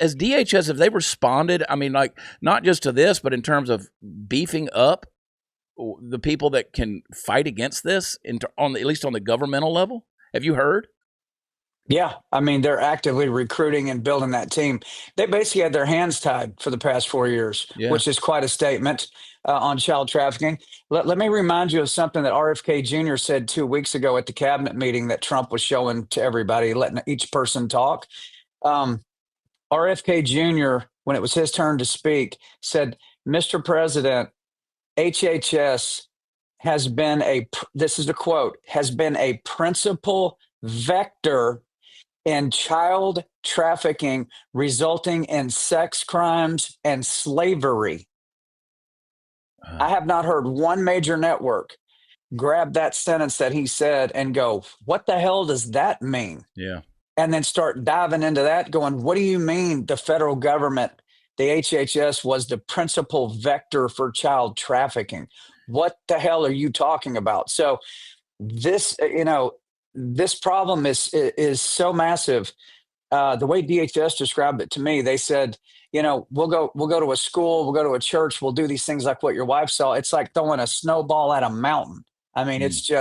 As DHS, have they responded? I mean, like, not just to this, but in terms of beefing up the people that can fight against this, at least on the governmental level? Have you heard? Yeah, I mean, they're actively recruiting and building that team. They basically had their hands tied for the past 4 years, Yeah. which is quite a statement on child trafficking. Let me remind you of something that RFK Jr. said 2 weeks ago at the cabinet meeting that Trump was showing to everybody, letting each person talk. RFK Jr., when it was his turn to speak, said, "Mr. President, HHS has been this is the quote, has been a principal vector in child trafficking, resulting in sex crimes and slavery." I have not heard one major network grab that sentence that he said and go, "What the hell does that mean?" Yeah. And then start diving into that, going, "What do you mean the federal government, the HHS, was the principal vector for child trafficking? What the hell are you talking about?" So this, this problem is so massive. The way DHS described it to me, they said, we'll go to a school, we'll go to a church, we'll do these things like what your wife saw. It's like throwing a snowball at a mountain. I mean, it's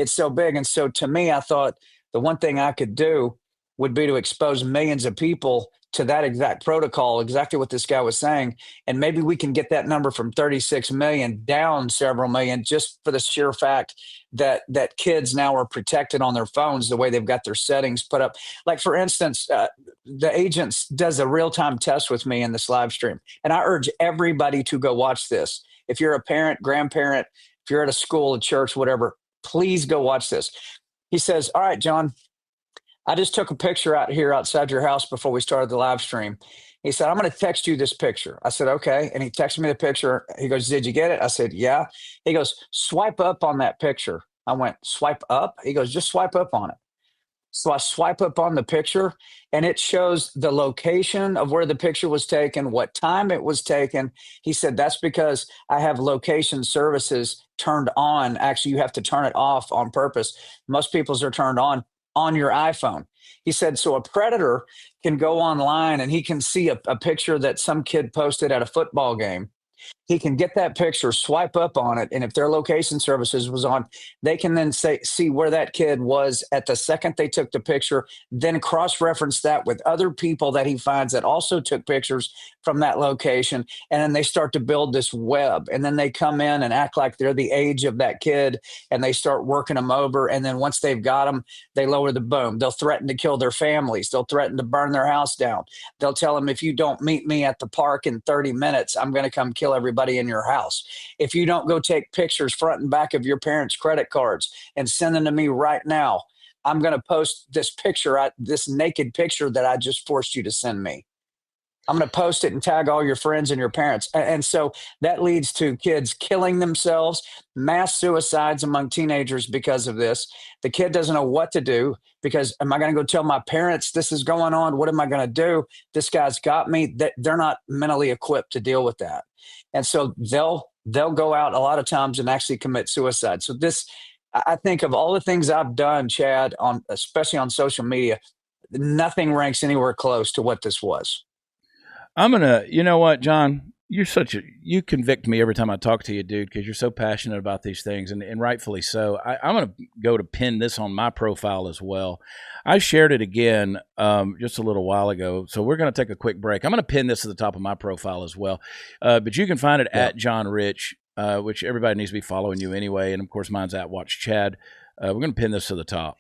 so big. And so to me, I thought the one thing I could do would be to expose millions of people to that exact protocol, exactly what this guy was saying. And maybe we can get that number from 36 million down several million, just for the sheer fact that kids now are protected on their phones the way they've got their settings put up. Like, for instance, the agents does a real-time test with me in this live stream. And I urge everybody to go watch this. If you're a parent, grandparent, if you're at a school, a church, whatever, please go watch this. He says, "All right, John, I just took a picture out here outside your house before we started the live stream." He said, "I'm going to text you this picture." I said, "Okay." And he texted me the picture. He goes, "Did you get it?" I said, "Yeah." He goes, "Swipe up on that picture." I went, "Swipe up?" He goes, "Just swipe up on it." So I swipe up on the picture, and it shows the location of where the picture was taken, what time it was taken. He said, "That's because I have location services turned on." Actually, you have to turn it off on purpose. Most people's are turned on your iPhone. He said, so a predator can go online and he can see a picture that some kid posted at a football game. He can get that picture, swipe up on it, and if their location services was on, they can then see where that kid was at the second they took the picture, then cross-reference that with other people that he finds that also took pictures from that location, and then they start to build this web, and then they come in and act like they're the age of that kid, and they start working them over, and then once they've got them, they lower the boom. They'll threaten to kill their families. They'll threaten to burn their house down. They'll tell them, "If you don't meet me at the park in 30 minutes, I'm going to come kill everybody in your house. If you don't go take pictures front and back of your parents' credit cards and send them to me right now, I'm going to post this picture, this naked picture that I just forced you to send me. I'm going to post it and tag all your friends and your parents." And so that leads to kids killing themselves, mass suicides among teenagers because of this. The kid doesn't know what to do because, am I going to go tell my parents this is going on? What am I going to do? This guy's got me. They're not mentally equipped to deal with that. And so they'll go out a lot of times and actually commit suicide. So this, I think, of all the things I've done, Chad, especially on social media, nothing ranks anywhere close to what this was. You know what, John, you convict me every time I talk to you, dude, because you're so passionate about these things, and rightfully so. I'm going to go to pin this on my profile as well. I shared it again just a little while ago, so we're going to take a quick break. I'm going to pin this to the top of my profile as well, but you can find it at John Rich, which everybody needs to be following you anyway, and of course mine's at Watch Chad. We're going to pin this to the top.